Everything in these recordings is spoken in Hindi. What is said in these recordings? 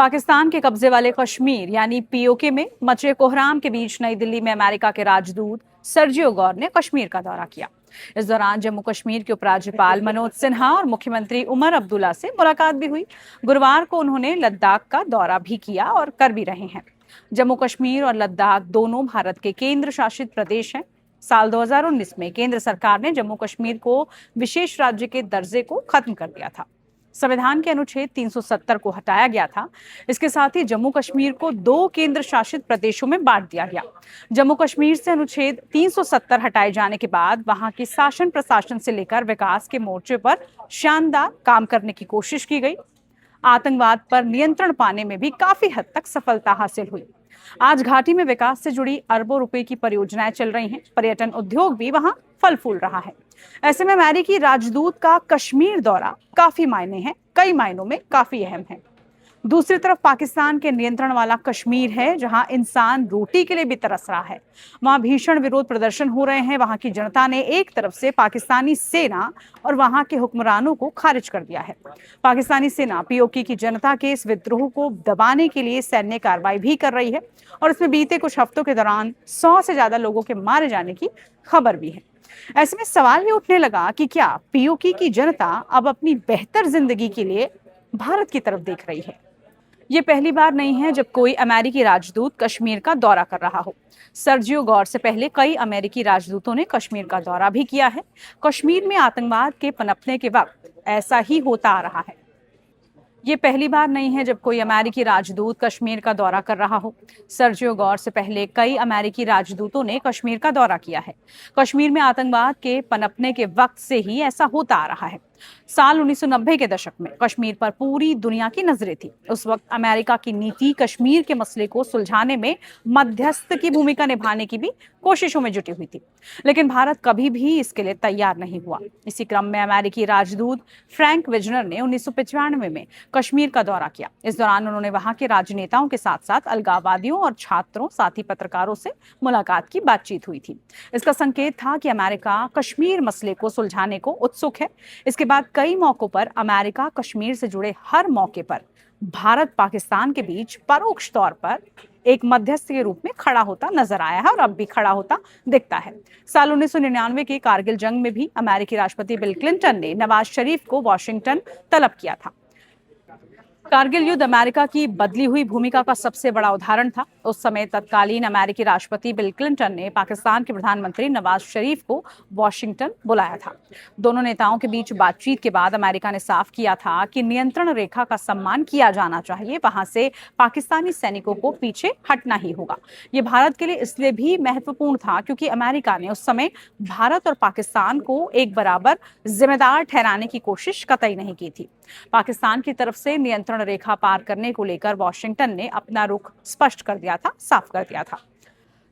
पाकिस्तान के कब्जे वाले कश्मीर यानी पीओके में मचे कोहराम के बीच नई दिल्ली में अमेरिका के राजदूत सर्जियो गौर ने कश्मीर का दौरा किया। इस दौरान जम्मू कश्मीर के उपराज्यपाल मनोज सिन्हा और मुख्यमंत्री उमर अब्दुल्ला से मुलाकात भी हुई। गुरुवार को उन्होंने लद्दाख का दौरा भी किया और कर भी रहे हैं। जम्मू कश्मीर और लद्दाख दोनों भारत के केंद्र शासित प्रदेश हैं। साल 2019 में केंद्र सरकार ने जम्मू कश्मीर को विशेष राज्य के दर्जे को खत्म कर दिया था। संविधान के अनुच्छेद 370 को हटाया गया था। इसके साथ ही जम्मू कश्मीर को 2 केंद्र शासित प्रदेशों में बांट दिया गया। जम्मू कश्मीर से अनुच्छेद 370 हटाए जाने के बाद वहां की शासन प्रशासन से लेकर विकास के मोर्चे पर शानदार काम करने की कोशिश की गई। आतंकवाद पर नियंत्रण पाने में भी काफी हद तक सफलता हासिल हुई। आज घाटी में विकास से जुड़ी अरबों रुपए की परियोजनाएं चल रही हैं। पर्यटन उद्योग भी वहां फल फूल रहा है। ऐसे में अमेरिकी राजदूत का कश्मीर दौरा काफी मायने हैं, कई मायनों में काफी अहम है। दूसरी तरफ पाकिस्तान के नियंत्रण वाला कश्मीर है, जहां इंसान रोटी के लिए भी तरस रहा है। वहां भीषण विरोध प्रदर्शन हो रहे हैं। वहां की जनता ने एक तरफ से पाकिस्तानी सेना और वहां के हुक्मरानों को खारिज कर दिया है। पाकिस्तानी सेना पीओके की जनता के इस विद्रोह को दबाने के लिए सैन्य कार्रवाई भी कर रही है और इसमें बीते कुछ हफ्तों के दौरान 100 से ज्यादा लोगों के मारे जाने की खबर भी है। ऐसे में सवाल ये उठने लगा कि क्या पीओके की जनता अब अपनी बेहतर जिंदगी के लिए भारत की तरफ देख रही है। ये पहली बार नहीं है जब कोई अमेरिकी राजदूत कश्मीर का दौरा कर रहा हो। सर्जियो गौर से पहले कई अमेरिकी राजदूतों ने कश्मीर का दौरा भी किया है। कश्मीर में आतंकवाद के पनपने के वक्त ऐसा ही होता आ रहा है। ये पहली बार नहीं है जब कोई अमेरिकी राजदूत कश्मीर का दौरा कर रहा हो। सर्जियो गौर से पहले कई अमेरिकी राजदूतों ने कश्मीर का दौरा किया है। कश्मीर में आतंकवाद के पनपने के वक्त से ही ऐसा होता आ रहा है। साल 1990 के दशक में कश्मीर पर पूरी दुनिया की नजरें थी। उस वक्त अमेरिका की नीति कश्मीर के मसले को सुलझाने में मध्यस्थ की भूमिका निभाने की भी कोशिशों में जुटी हुई थी, लेकिन भारत कभी भी इसके लिए तैयार नहीं हुआ। इसी क्रम में अमेरिकी राजदूत फ्रैंक विजनर ने 1995 में कश्मीर का दौरा किया। इस दौरान उन्होंने वहां के राजनेताओं के साथ साथ अलगाववादियों और छात्रों साथ ही पत्रकारों से मुलाकात की बातचीत हुई थी। इसका संकेत था कि अमेरिका कश्मीर मसले को सुलझाने को उत्सुक है। इसके बाद कई मौकों पर अमेरिका कश्मीर से जुड़े हर मौके पर भारत पाकिस्तान के बीच परोक्ष तौर पर एक मध्यस्थ के रूप में खड़ा होता नजर आया है और अब भी खड़ा होता दिखता है। साल 1999 के कारगिल जंग में भी अमेरिकी राष्ट्रपति बिल क्लिंटन ने नवाज शरीफ को वॉशिंगटन तलब किया था। कारगिल युद्ध अमेरिका की बदली हुई भूमिका का सबसे बड़ा उदाहरण था। उस समय तत्कालीन अमेरिकी राष्ट्रपति बिल क्लिंटन ने पाकिस्तान के प्रधानमंत्री नवाज शरीफ को वॉशिंगटन बुलाया था। दोनों नेताओं के बीच बातचीत के बाद अमेरिका ने साफ किया था कि नियंत्रण रेखा का सम्मान किया जाना चाहिए। वहां से पाकिस्तानी सैनिकों को पीछे हटना ही होगा। ये भारत के लिए इसलिए भी महत्वपूर्ण था क्योंकि अमेरिका ने उस समय भारत और पाकिस्तान को एक बराबर जिम्मेदार ठहराने की कोशिश कतई नहीं की थी। पाकिस्तान की तरफ से नियंत्रण रेखा पार करने को लेकर वॉशिंगटन ने अपना रुख स्पष्ट कर दिया था, साफ कर दिया था।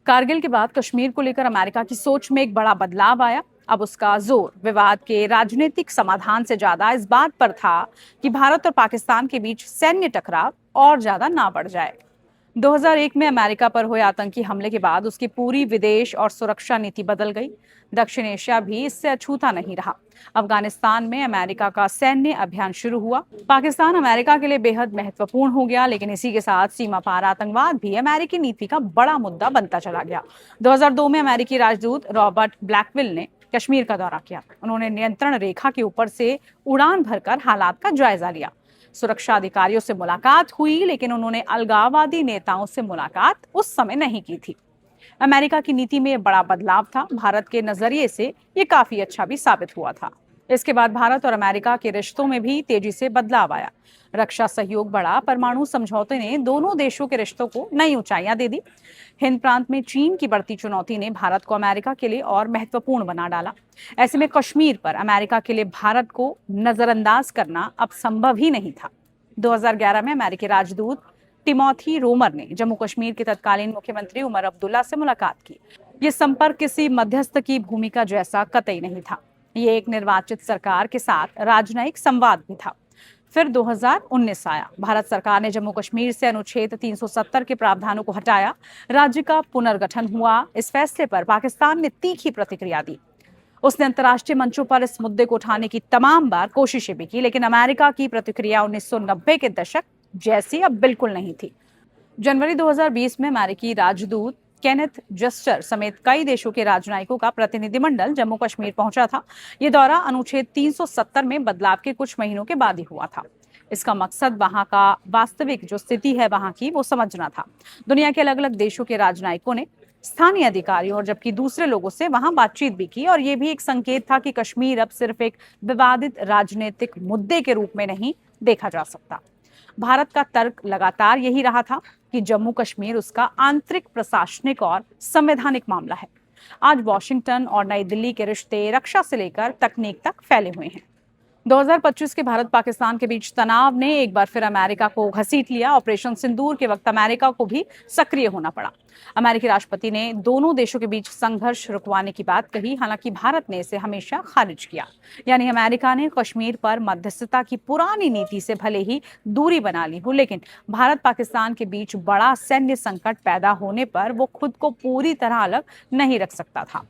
कारगिल के बाद कश्मीर को लेकर अमेरिका की सोच में एक बड़ा बदलाव आया। अब उसका जोर विवाद के राजनीतिक समाधान से ज्यादा इस बात पर था कि भारत और पाकिस्तान के बीच सैन्य टकराव और ज्यादा ना बढ़ जाए। 2001 में अमेरिका पर हुए आतंकी हमले के बाद उसकी पूरी विदेश और सुरक्षा नीति बदल गई। दक्षिण एशिया भी इससे अछूता नहीं रहा। अफगानिस्तान में अमेरिका का सैन्य अभियान शुरू हुआ। पाकिस्तान अमेरिका के लिए बेहद महत्वपूर्ण हो गया, लेकिन इसी के साथ सीमा पार आतंकवाद भी अमेरिकी नीति का बड़ा मुद्दा बनता चला गया। 2002 में अमेरिकी राजदूत रॉबर्ट ब्लैकविल ने कश्मीर का दौरा किया। उन्होंने नियंत्रण रेखा के ऊपर से उड़ान भरकर हालात का जायजा लिया। सुरक्षा अधिकारियों से मुलाकात हुई, लेकिन उन्होंने अलगाववादी नेताओं से मुलाकात उस समय नहीं की थी। अमेरिका की नीति में बड़ा बदलाव था। भारत के नजरिए से ये काफी अच्छा भी साबित हुआ था। इसके बाद भारत और अमेरिका के रिश्तों में भी तेजी से बदलाव आया। रक्षा सहयोग बढ़ा। परमाणु समझौते ने दोनों देशों के रिश्तों को नई ऊंचाइयां दे दी। हिंद प्रांत में चीन की बढ़ती चुनौती ने भारत को अमेरिका के लिए और महत्वपूर्ण बना डाला। ऐसे में कश्मीर पर अमेरिका के लिए भारत को नजरअंदाज करना अब संभव ही नहीं था। 2011 में अमेरिकी राजदूत टिमोथी रोमर ने जम्मू कश्मीर के तत्कालीन मुख्यमंत्री उमर अब्दुल्ला से मुलाकात की। ये संपर्क किसी मध्यस्थ की भूमिका जैसा कतई नहीं था। ये एक निर्वाचित सरकार के साथ राजनयिक संवाद भी था। फिर 2019 आया। भारत सरकार ने जम्मू कश्मीर से अनुच्छेद 370 के प्रावधानों को हटाया। राज्य का पुनर्गठन हुआ। इस फैसले पर पाकिस्तान ने तीखी प्रतिक्रिया दी। उसने अंतर्राष्ट्रीय मंचों पर इस मुद्दे को उठाने की तमाम बार कोशिशें भी की, लेकिन अमेरिका की प्रतिक्रिया 1990 के दशक जैसी अब बिल्कुल नहीं थी। जनवरी 2020 में अमेरिकी राजदूत केनेथ जस्टर समेत कई देशों के राजनयिकों का प्रतिनिधिमंडल जम्मू कश्मीर पहुंचा था। ये दौरा अनुच्छेद 370 में बदलाव के कुछ महीनों के बाद ही हुआ था। इसका मकसद वहां का वास्तविक जो स्थिति है वहां की वो समझना था। दुनिया के अलग अलग देशों के राजनयिकों ने स्थानीय अधिकारियों और जबकि दूसरे लोगों से वहां बातचीत भी की और ये भी एक संकेत था कि कश्मीर अब सिर्फ एक विवादित राजनीतिक मुद्दे के रूप में नहीं देखा जा सकता। भारत का तर्क लगातार यही रहा था कि जम्मू कश्मीर उसका आंतरिक प्रशासनिक और संवैधानिक मामला है। आज वॉशिंगटन और नई दिल्ली के रिश्ते रक्षा से लेकर तकनीक तक फैले हुए हैं। 2025 के भारत पाकिस्तान के बीच तनाव ने एक बार फिर अमेरिका को घसीट लिया। ऑपरेशन सिंदूर के वक्त अमेरिका को भी सक्रिय होना पड़ा। अमेरिकी राष्ट्रपति ने दोनों देशों के बीच संघर्ष रुकवाने की बात कही, हालांकि भारत ने इसे हमेशा खारिज किया। यानी अमेरिका ने कश्मीर पर मध्यस्थता की पुरानी नीति से भले ही दूरी बना ली हो, लेकिन भारत पाकिस्तान के बीच बड़ा सैन्य संकट पैदा होने पर वो खुद को पूरी तरह अलग नहीं रख सकता था।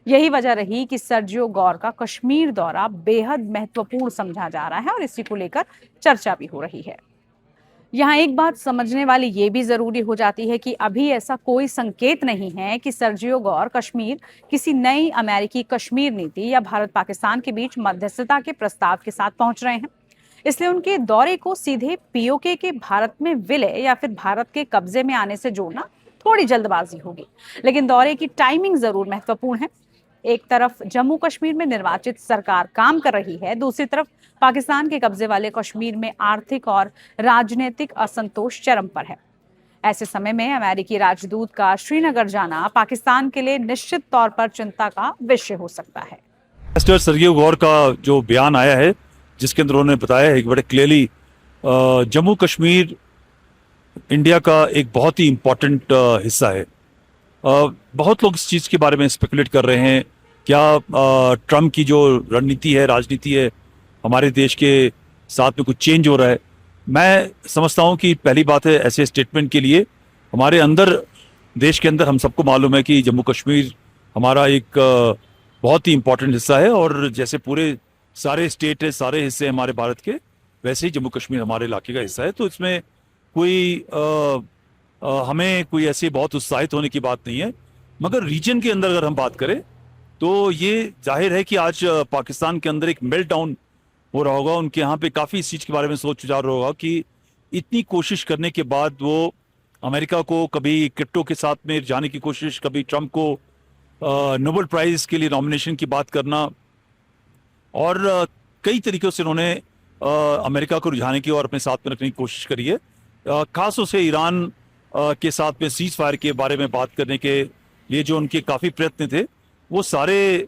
यही वजह रही कि सर्जियो गौर का कश्मीर दौरा बेहद महत्वपूर्ण समझा जा रहा है और इसी को लेकर चर्चा भी हो रही है। यहाँ एक बात समझने वाली ये भी जरूरी हो जाती है कि अभी ऐसा कोई संकेत नहीं है कि सर्जियो गौर कश्मीर किसी नई अमेरिकी कश्मीर नीति या भारत पाकिस्तान के बीच मध्यस्थता के प्रस्ताव के साथ पहुंच रहे हैं। इसलिए उनके दौरे को सीधे पीओके के भारत में विलय या फिर भारत के कब्जे में आने से जोड़ना थोड़ी जल्दबाजी होगी। लेकिन दौरे की टाइमिंग जरूर महत्वपूर्ण है। एक तरफ जम्मू कश्मीर में निर्वाचित सरकार काम कर रही है, दूसरी तरफ पाकिस्तान के कब्जे वाले कश्मीर में आर्थिक और राजनीतिक असंतोष चरम पर है। ऐसे समय में अमेरिकी राजदूत का श्रीनगर जाना पाकिस्तान के लिए निश्चित तौर पर चिंता का विषय हो सकता है। मिस्टर सर्गियो गौर का जो बयान आया है, जिसके अंदर उन्होंने बताया है कि बड़े क्लियरली जम्मू कश्मीर इंडिया का एक बहुत ही इम्पोर्टेंट हिस्सा है। बहुत लोग इस चीज़ के बारे में स्पेकुलेट कर रहे हैं, क्या ट्रम्प की जो रणनीति है, राजनीति है, हमारे देश के साथ में कुछ चेंज हो रहा है। मैं समझता हूं कि पहली बात है, ऐसे स्टेटमेंट के लिए हमारे अंदर, देश के अंदर हम सबको मालूम है कि जम्मू कश्मीर हमारा एक बहुत ही इम्पोर्टेंट हिस्सा है और जैसे पूरे सारे स्टेट है, सारे हिस्से हमारे भारत के, वैसे ही जम्मू कश्मीर हमारे इलाके का हिस्सा है। तो इसमें कोई हमें कोई ऐसे बहुत उत्साहित होने की बात नहीं है। मगर रीजन के अंदर अगर हम बात करें तो ये जाहिर है कि आज पाकिस्तान के अंदर एक मेल्ट डाउन हो रहा होगा। उनके यहाँ पे काफ़ी इस चीज़ के बारे में सोच विचार रहा होगा कि इतनी कोशिश करने के बाद वो अमेरिका को कभी क्रिप्टो के साथ में जाने की कोशिश, कभी ट्रम्प को नोबेल प्राइज़ के लिए नॉमिनेशन की बात करना और कई तरीक़ों से उन्होंने अमेरिका को रुझाने की और अपने साथ में रखने की कोशिश करी है। खासतौर से ईरान के साथ में सीज फायर के बारे में बात करने के लिए जो उनके काफ़ी प्रयत्न थे, वो सारे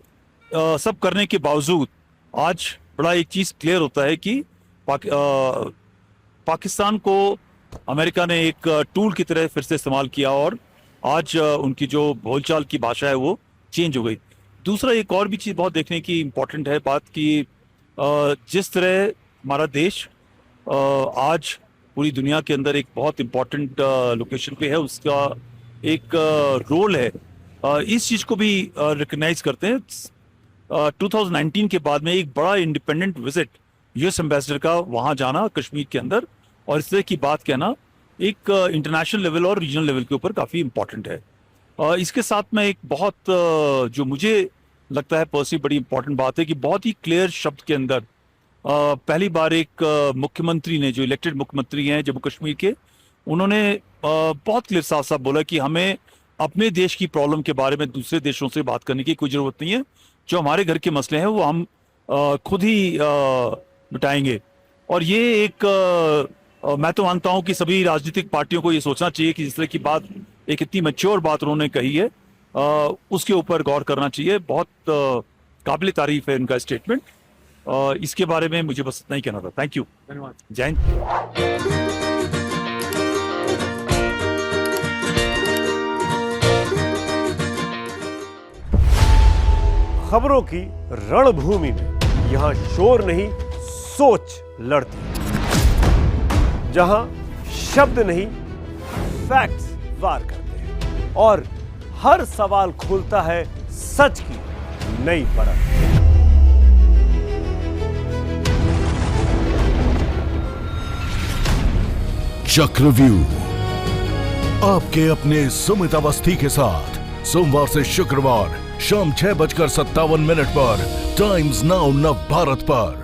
सब करने के बावजूद आज बड़ा एक चीज़ क्लियर होता है कि पाकिस्तान को अमेरिका ने एक टूल की तरह फिर से इस्तेमाल किया और आज उनकी जो बोलचाल की भाषा है वो चेंज हो गई। दूसरा एक और भी चीज़ बहुत देखने की इम्पोर्टेंट है बात कि जिस तरह हमारा देश आज पूरी दुनिया के अंदर एक बहुत इम्पोर्टेंट लोकेशन पे है, उसका एक रोल है, इस चीज़ को भी रिकग्नाइज करते हैं। 2019 के बाद में एक बड़ा इंडिपेंडेंट विजिट यूएस एम्बेसडर का वहाँ जाना कश्मीर के अंदर और इस तरह की बात कहना एक इंटरनेशनल लेवल और रीजनल लेवल के ऊपर काफ़ी इम्पोर्टेंट है। इसके साथ में एक बहुत जो मुझे लगता है पर्सनली बड़ी इंपॉर्टेंट बात है कि बहुत ही क्लियर शब्द के अंदर पहली बार एक मुख्यमंत्री ने, जो इलेक्टेड मुख्यमंत्री हैं जम्मू कश्मीर के, उन्होंने बहुत क्लियर साफ साफ बोला कि हमें अपने देश की प्रॉब्लम के बारे में दूसरे देशों से बात करने की कोई ज़रूरत नहीं है। जो हमारे घर के मसले हैं वो हम खुद ही मिटाएंगे। और ये एक मैं तो मानता हूँ कि सभी राजनीतिक पार्टियों को ये सोचना चाहिए कि जिस तरह की बात, एक इतनी मैच्योर बात उन्होंने कही है, उसके ऊपर गौर करना चाहिए। बहुत काबिल तारीफ है इनका स्टेटमेंट। इसके बारे में मुझे बस इतना ही कहना था। थैंक यू, धन्यवाद, जय हिंद। खबरों की रणभूमि में यहां शोर नहीं, सोच लड़ती, जहां शब्द नहीं फैक्ट्स वार करते हैं और हर सवाल खोलता है सच की नई परत। चक्रव्यूह, आपके अपने सुमित अवस्थी के साथ सोमवार से शुक्रवार शाम 6:57 पर टाइम्स नाउ नव भारत पर।